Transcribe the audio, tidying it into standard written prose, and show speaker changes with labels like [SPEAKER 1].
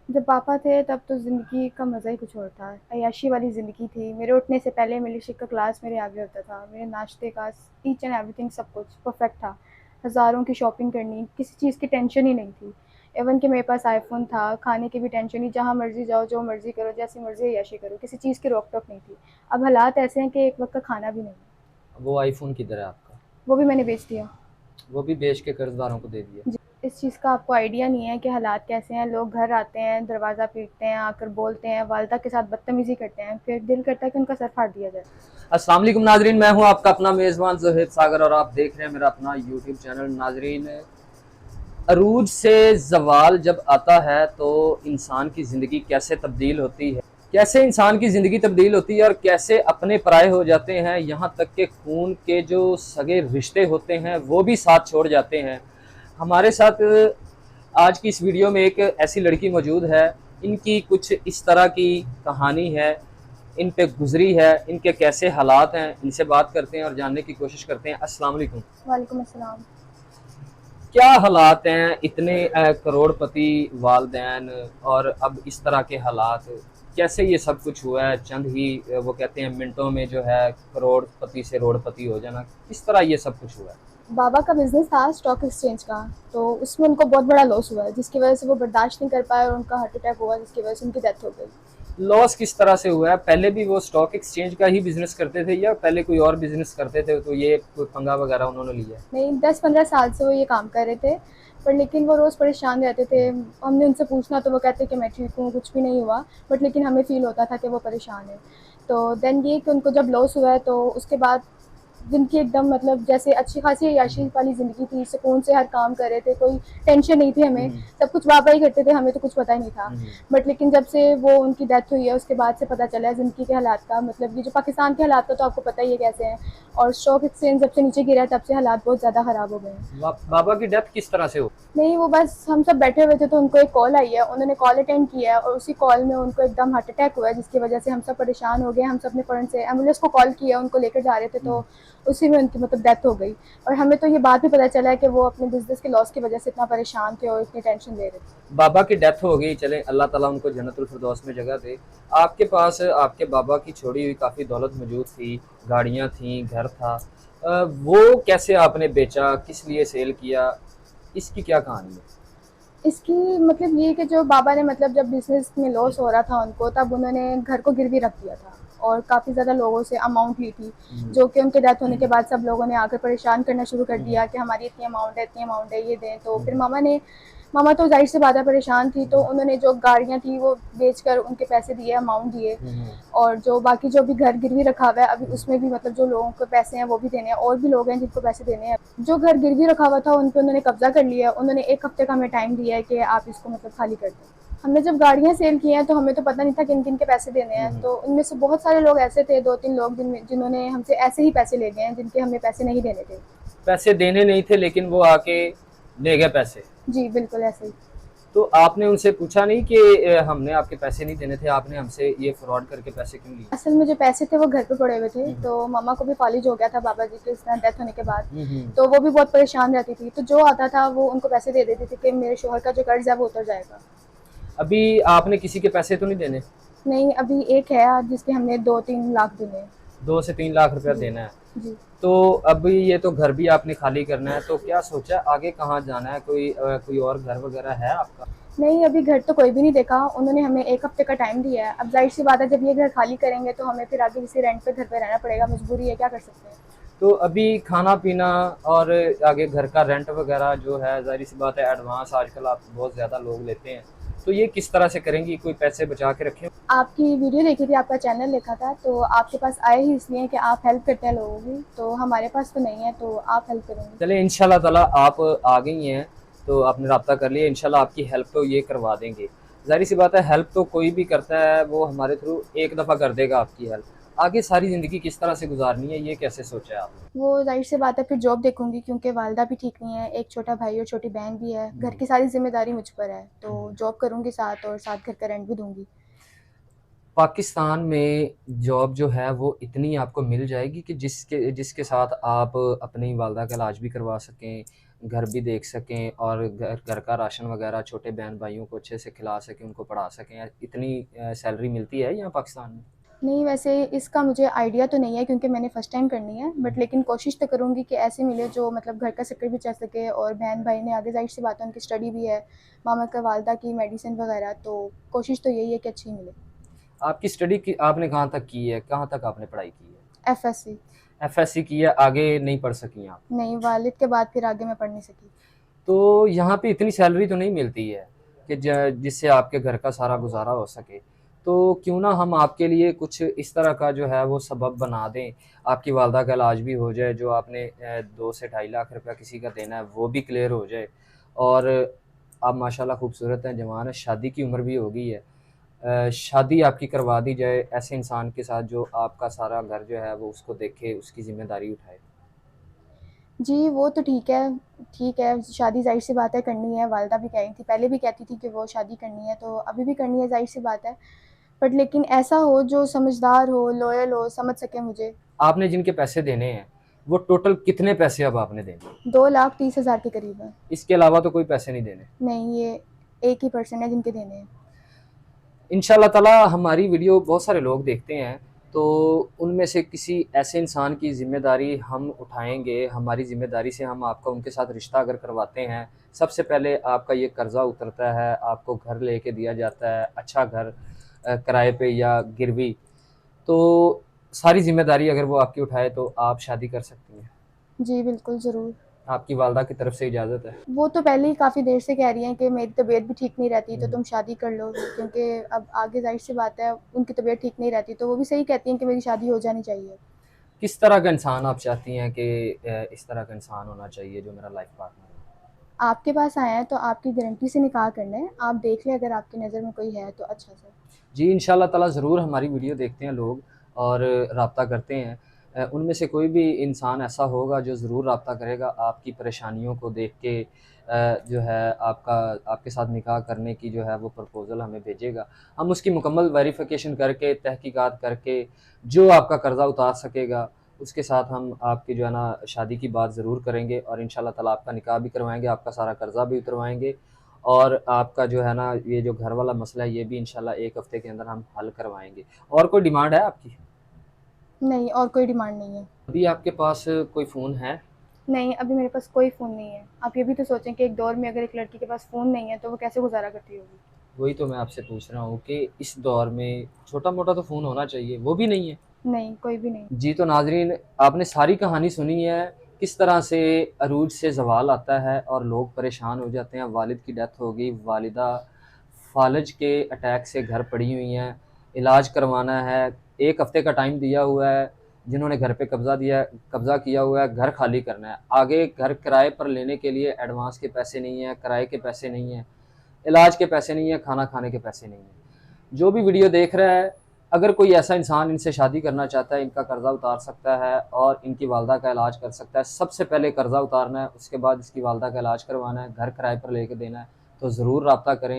[SPEAKER 1] जब पापा थे तब तो ज़िंदगी का मज़ा ही कुछ और था। अय्याशी वाली ज़िंदगी थी। मेरे उठने से पहले मिल्कशेक का ग्लास मेरे आगे होता था। मेरे नाश्ते का ईच एंड एवरीथिंग सब कुछ परफ़ेक्ट था। हज़ारों की शॉपिंग करनी, किसी चीज़ की टेंशन ही नहीं थी। इवन कि मेरे पास आईफ़ोन था, खाने की भी टेंशन नहीं, जहाँ मर्ज़ी जाओ, जो मर्ज़ी करो, जैसी मर्ज़ी अय्याशी करो, किसी चीज़ की रोक-टोक नहीं थी। अब हालात ऐसे हैं कि एक वक़्त का खाना भी नहीं है।
[SPEAKER 2] वो आईफ़ोन किधर है आपका?
[SPEAKER 1] वो भी मैंने बेच दिया।
[SPEAKER 2] वो भी बेच के कर्ज़दारों को दे दिया।
[SPEAKER 1] जी, इस चीज़ का आपको आइडिया नहीं है कि हालात कैसे हैं। लोग घर आते हैं, दरवाज़ा पीटते हैं, आकर बोलते हैं, वालिदा के साथ बदतमीज़ी करते हैं, फिर दिल करता है कि उनका सर फाड़ दिया जाए।
[SPEAKER 2] अस्सलाम वालेकुम नाज़रीन, मैं हूँ आपका अपना मेज़बान ज़ोहैब सागर और आप देख रहे हैं मेरा अपना यूट्यूब चैनल। नाज़रीन, अरूज से ज़वाल जब आता है तो इंसान की ज़िंदगी कैसे तब्दील होती है, कैसे इंसान की ज़िंदगी तब्दील होती है और कैसे अपने पराए हो जाते हैं, यहाँ तक के खून के जो सगे रिश्ते होते हैं वो भी साथ छोड़ जाते हैं। हमारे साथ आज की इस वीडियो में एक ऐसी लड़की मौजूद है। इनकी कुछ इस तरह की कहानी है, इन पे गुजरी है, इनके कैसे हालात हैं, इनसे बात करते हैं और जानने की कोशिश करते हैं। अस्सलाम वालेकुम।
[SPEAKER 1] वालेकुम अस्सलाम।
[SPEAKER 2] क्या हालात हैं, इतने करोड़पति वालदैन और अब इस तरह के हालात, कैसे ये सब कुछ हुआ है? चंद ही वो कहते हैं मिनटों में जो है करोड़पति से रोड़पति हो जाना, किस तरह ये सब कुछ हुआ है?
[SPEAKER 1] बाबा का बिज़नेस था स्टॉक एक्सचेंज का, तो उसमें उनको बहुत बड़ा लॉस हुआ है, जिसकी वज़ह से वो बर्दाश्त नहीं कर पाए और उनका हार्ट अटैक हुआ, जिसकी वज़ह से उनकी डेथ हो गई।
[SPEAKER 2] लॉस किस तरह से हुआ है? पहले भी वो स्टॉक एक्सचेंज का ही बिजनेस करते थे या पहले कोई और बिजनेस करते थे, तो ये कोई पंगा वगैरह उन्होंने लिया है?
[SPEAKER 1] नहीं, 10-15 साल से वो ये काम कर रहे थे, पर लेकिन वो रोज़ परेशान रहते थे। हमने उनसे पूछना तो वो कहते कि मैं ठीक हूँ, कुछ भी नहीं हुआ, बट लेकिन हमें फ़ील होता था कि वो परेशान हैं। तो देन ये कि उनको जब लॉस हुआ है तो उसके बाद जिनकी एकदम मतलब जैसे अच्छी खासी अय्याशी वाली ज़िंदगी थी, सुकून से हर काम कर रहे थे, कोई टेंशन नहीं थी हमें,
[SPEAKER 2] हम्म।
[SPEAKER 1] सब कुछ बाबा ही करते थे, हमें तो कुछ पता ही नहीं था।
[SPEAKER 2] हम्म।
[SPEAKER 1] बट लेकिन जब से वो उनकी डेथ हुई है, उसके बाद से पता चला है ज़िंदगी के हालात का, मतलब ये जो पाकिस्तान के हालात का तो आपको पता ही है कैसे हैं, और स्टॉक एक्सचेंज जब से नीचे गिरा है, तब से हालात बहुत ज़्यादा ख़राब हो गए हैं।
[SPEAKER 2] बाबा की डेथ किस तरह से हो?
[SPEAKER 1] नहीं, वो बस हम सब बैठे हुए थे तो उनको एक कॉल आई है, उन्होंने कॉल अटेंड किया है और उसी कॉल में उनको एकदम हार्ट अटैक हुआ है, जिसकी वजह से हम सब परेशान हो गए। हम सब ने फ़ौरन से एम्बुलेंस को कॉल किया, उनको लेकर जा रहे थे, तो उसी में उनकी मतलब डेथ हो गई। और हमें तो ये बात भी पता चला है कि वो अपने बिज़नेस के लॉस की वजह से इतना परेशान थे और इतनी टेंशन ले रहे थे।
[SPEAKER 2] बाबा की डेथ हो गई, चले अल्लाह ताला उनको जन्नतुल फिरदौस में जगह दे। आपके पास आपके बाबा की छोड़ी हुई काफ़ी दौलत मौजूद थी, गाड़ियाँ थीं, घर था। वो कैसे आपने बेचा, किस लिए सेल किया, इसकी क्या कहानी है?
[SPEAKER 1] इसकी मतलब ये कि जो बाबा ने मतलब जब बिज़नेस में लॉस हो रहा था उनको, तब उन्होंने घर को गिरवी रख दिया था और काफ़ी ज़्यादा लोगों से अमाउंट ली थी,
[SPEAKER 2] हम्म।
[SPEAKER 1] जो कि उनके डेथ होने के बाद सब लोगों ने आकर परेशान करना शुरू कर
[SPEAKER 2] हम्म।
[SPEAKER 1] दिया कि हमारी इतनी अमाउंट है, ये दें। तो फिर
[SPEAKER 2] हम्म।
[SPEAKER 1] मामा तो ज़ाहिर-सी बात है परेशान थी, तो उन्होंने जो गाड़ियाँ थी वो बेचकर उनके पैसे दिए, अमाउंट दिए।
[SPEAKER 2] हम्म।
[SPEAKER 1] और जो बाकी जो भी घर गिरवी रखा हुआ है अभी, उसमें भी मतलब जो लोगों को पैसे हैं वो भी देने हैं, और भी लोग हैं जिनको पैसे देने हैं। जो घर गिरवी रखा हुआ था उन पे उन्होंने कब्जा कर लिया है। उन्होंने 1 हफ्ते का हमें टाइम दिया है कि आप इसको मतलब खाली कर दें। हमने जब गाड़ियाँ सेल की हैं तो हमें तो पता नहीं था किन-किन के पैसे देने हैं।
[SPEAKER 2] हम्म।
[SPEAKER 1] तो उनमें से बहुत सारे लोग ऐसे थे, 2-3 लोग जिन्होंने हमसे ऐसे ही पैसे ले गए हैं, जिनके हमें पैसे नहीं देने थे।
[SPEAKER 2] पैसे देने नहीं थे लेकिन वो आके ले गए पैसे।
[SPEAKER 1] जी, बिल्कुल ऐसे ही।
[SPEAKER 2] तो आपने उनसे पूछा नहीं कि हमने आपके पैसे नहीं देने थे, आपने हमसे ये फ्रॉड करके पैसे क्यों लिए?
[SPEAKER 1] असल में जो पैसे थे वो घर पे पड़े हुए थे,
[SPEAKER 2] हम्म।
[SPEAKER 1] तो मम्मा को भी फालिज हो गया था बाबा जी के इस तरह डेथ होने के बाद।
[SPEAKER 2] हम्म।
[SPEAKER 1] तो वो भी बहुत परेशान रहती थी, तो जो आता था वो उनको पैसे दे देती थी कि मेरे शौहर का जो कर्ज़ है वो उतर जाएगा।
[SPEAKER 2] अभी आपने किसी के पैसे तो नहीं देने?
[SPEAKER 1] नहीं, अभी एक है जिसके हमने 2-3 लाख देने हैं।
[SPEAKER 2] 2 से 3 लाख रुपया
[SPEAKER 1] जी,
[SPEAKER 2] देना है।
[SPEAKER 1] जी।
[SPEAKER 2] तो अभी ये तो घर भी आपने खाली करना है, तो क्या सोचा आगे कहाँ जाना है? कोई और घर वगैरह है आपका?
[SPEAKER 1] नहीं, अभी घर तो कोई भी नहीं देखा, उन्होंने हमें 1 हफ्ते का टाइम दिया है। अब ज़ाहिर-सी बात है जब ये घर खाली करेंगे तो हमें फिर आगे किसी रेंट पे घर पे रहना पड़ेगा, मजबूरी है, क्या कर सकते हैं।
[SPEAKER 2] तो अभी खाना पीना और आगे घर का रेंट वगैरह जो है, जाहिर सी बात है एडवांस आजकल आप बहुत ज़्यादा लोग लेते हैं, तो ये किस तरह से करेंगी? कोई पैसे बचा के रखें?
[SPEAKER 1] आपकी वीडियो देखी थी, आपका चैनल देखा था, तो आपके पास आए ही इसलिए कि आप हेल्प करते हैं लोगों की, तो हमारे पास तो नहीं है, तो आप हेल्प करेंगे।
[SPEAKER 2] चले इंशाल्लाह ताला आप आ गई हैं तो आपने रब्ता कर लिया, इंशाल्लाह आपकी हेल्प तो ये करवा देंगे। ज़ाहिर सी बात है हेल्प तो कोई भी करता है वो हमारे थ्रू एक दफ़ा कर देगा आपकी हेल्प। आगे सारी ज़िंदगी किस तरह से गुजारनी है, ये कैसे सोचा है आपने?
[SPEAKER 1] वो ज़ाहिर-सी बात है फिर जॉब देखूँगी, क्योंकि वालिदा भी ठीक नहीं है, एक छोटा भाई और छोटी बहन भी है, घर
[SPEAKER 2] हम्म।
[SPEAKER 1] की सारी ज़िम्मेदारी मुझ पर है, तो
[SPEAKER 2] हम्म।
[SPEAKER 1] जॉब करूँगी साथ और साथ घर का रेंट भी दूँगी।
[SPEAKER 2] पाकिस्तान में जॉब जो है वो इतनी आपको मिल जाएगी कि जिसके जिसके साथ आप अपनी वालदा का इलाज भी करवा सकें, घर भी देख सकें और घर घर का राशन वगैरह छोटे बहन भाइयों को अच्छे से खिला सकें, उनको पढ़ा सकें? इतनी सैलरी मिलती है यहाँ पाकिस्तान में?
[SPEAKER 1] नहीं, वैसे इसका मुझे आइडिया तो नहीं है क्योंकि मैंने फ़र्स्ट टाइम करनी है, बट लेकिन कोशिश तो करूँगी कि ऐसे मिले जो मतलब घर का सर्कल भी चल सके और बहन भाई ने आगे ज़ाहिर सी बात है उनकी स्टडी भी है, मामा का वालदा की मेडिसिन वगैरह, तो कोशिश तो यही है कि अच्छी मिले।
[SPEAKER 2] आपकी स्टडी की आपने कहाँ तक की है? कहाँ तक आपने पढ़ाई की है?
[SPEAKER 1] एफएससी।
[SPEAKER 2] एफएससी की है, आगे नहीं पढ़ सकी आप?
[SPEAKER 1] नहीं, वालिद के बाद फिर आगे मैं पढ़ नहीं सकी।
[SPEAKER 2] तो यहाँ पे इतनी सैलरी तो नहीं मिलती है कि जिससे आपके घर का सारा गुजारा हो सके। तो क्यों ना हम आपके लिए कुछ इस तरह का जो है वो सबब बना दें, आपकी वालदा का इलाज भी हो जाए, जो आपने 2 से ढाई लाख रुपया किसी का देना है वो भी क्लियर हो जाए, और आप माशाल्लाह खूबसूरत हैं, जवान हैं, शादी की उम्र भी हो गई है। शादी आपकी करवा दी जाए ऐसे इंसान के साथ जो आपका सारा घर जो है वो उसको देखे, उसकी ज़िम्मेदारी उठाए।
[SPEAKER 1] जी, वो तो ठीक है, शादी ज़ाहिर-सी बात है करनी है, वालिदा भी कह रही थी, पहले भी कहती थी कि वो शादी करनी है, तो अभी भी करनी है, ज़ाहिर-सी बात है। बट लेकिन ऐसा हो जो समझदार हो, लॉयल हो, समझ सके मुझे।
[SPEAKER 2] आपने जिनके पैसे देने हैं, वो टोटल कितने पैसे अब आपने देने?
[SPEAKER 1] 2,30,000 के करीब है।
[SPEAKER 2] इसके अलावा तो कोई पैसे नहीं देने?
[SPEAKER 1] नहीं, ये एक ही पर्सन है जिनके देने हैं।
[SPEAKER 2] इंशाल्लाह ताला हमारी वीडियो बहुत सारे लोग देखते हैं, तो उनमें से किसी ऐसे इंसान की ज़िम्मेदारी हम उठाएँगे, हमारी ज़िम्मेदारी से हम आपका उनके साथ रिश्ता अगर करवाते हैं, सबसे पहले आपका ये कर्ज़ा उतरता है, आपको घर लेके दिया जाता है, अच्छा घर किराए पे या गिरवी, तो सारी ज़िम्मेदारी अगर वो आपकी उठाए तो आप शादी कर सकती हैं।
[SPEAKER 1] जी, बिल्कुल, ज़रूर।
[SPEAKER 2] आपकी वालदा की तरफ से इजाज़त है।
[SPEAKER 1] वो तो पहले ही काफ़ी देर से कह रही हैं कि मेरी तबीयत भी ठीक नहीं रहती, तो
[SPEAKER 2] हुँ।
[SPEAKER 1] तुम शादी कर लो, क्योंकि अब आगे ज़ाहिर-सी बात है उनकी तबीयत ठीक नहीं रहती, तो वो भी सही कहती हैं कि मेरी शादी हो जानी चाहिए।
[SPEAKER 2] किस तरह का इंसान आप चाहती हैं कि इस तरह का इंसान होना चाहिए जो मेरा लाइफ़ पार्टनर हो?
[SPEAKER 1] आपके पास आए हैं तो आपकी गारंटी से निकाह करना है, आप देख लें अगर आपकी नज़र में कोई है तो अच्छा सा।
[SPEAKER 2] जी, इंशाल्लाह ताला ज़रूर हमारी वीडियो देखते हैं लोग और राब्ता करते हैं। उनमें से कोई भी इंसान ऐसा होगा जो ज़रूर राब्ता करेगा, आपकी परेशानियों को देख के जो है आपके साथ निकाह करने की जो है वो प्रपोज़ल हमें भेजेगा। हम उसकी मुकम्मल वेरिफ़िकेशन करके, तहकीकात करके, जो आपका कर्ज़ा उतार सकेगा, उसके साथ हम आपकी जो है ना शादी की बात ज़रूर करेंगे और इंशाल्लाह ताला आपका निकाह भी करवाएँगे, आपका सारा कर्ज़ा भी उतरवाएँगे और आपका जो है ना ये जो घर वाला मसला है ये भी इंशाल्लाह 1 हफ़्ते के अंदर हम हल करवाएँगे। और कोई डिमांड है आपकी?
[SPEAKER 1] नहीं, और कोई डिमांड नहीं है।
[SPEAKER 2] अभी आपके पास कोई फ़ोन है?
[SPEAKER 1] नहीं, अभी मेरे पास कोई फ़ोन नहीं है। आप ये भी तो सोचें कि एक दौर में अगर एक लड़की के पास फ़ोन नहीं है तो वो कैसे गुज़ारा करती होगी?
[SPEAKER 2] वही तो मैं आपसे पूछ रहा हूँ कि इस दौर में छोटा-मोटा तो फ़ोन होना चाहिए, वो भी नहीं है।
[SPEAKER 1] नहीं, कोई भी नहीं।
[SPEAKER 2] जी, तो नाज़रीन आपने सारी कहानी सुनी है, किस तरह से अरूज से ज़वाल आता है और लोग परेशान हो जाते हैं। वालिद की डेथ हो गई, वालिदा फ़ालज के अटैक से घर पड़ी हुई हैं, इलाज करवाना है, 1 हफ़्ते का टाइम दिया हुआ है, जिन्होंने घर पे कब्ज़ा किया हुआ है, घर खाली करना है। आगे घर किराए पर लेने के लिए एडवांस के पैसे नहीं हैं, किराए के पैसे नहीं हैं, इलाज के पैसे नहीं हैं, खाना खाने के पैसे नहीं हैं। जो भी वीडियो देख रहा है, अगर कोई ऐसा इंसान इनसे शादी करना चाहता है, इनका कर्ज़ा उतार सकता है और इनकी वालदा का इलाज कर सकता है। सबसे पहले कर्ज़ा उतारना है, उसके बाद इसकी वालदा का इलाज करवाना है, घर किराए पर लेके देना है, तो ज़रूर राब्ता करें।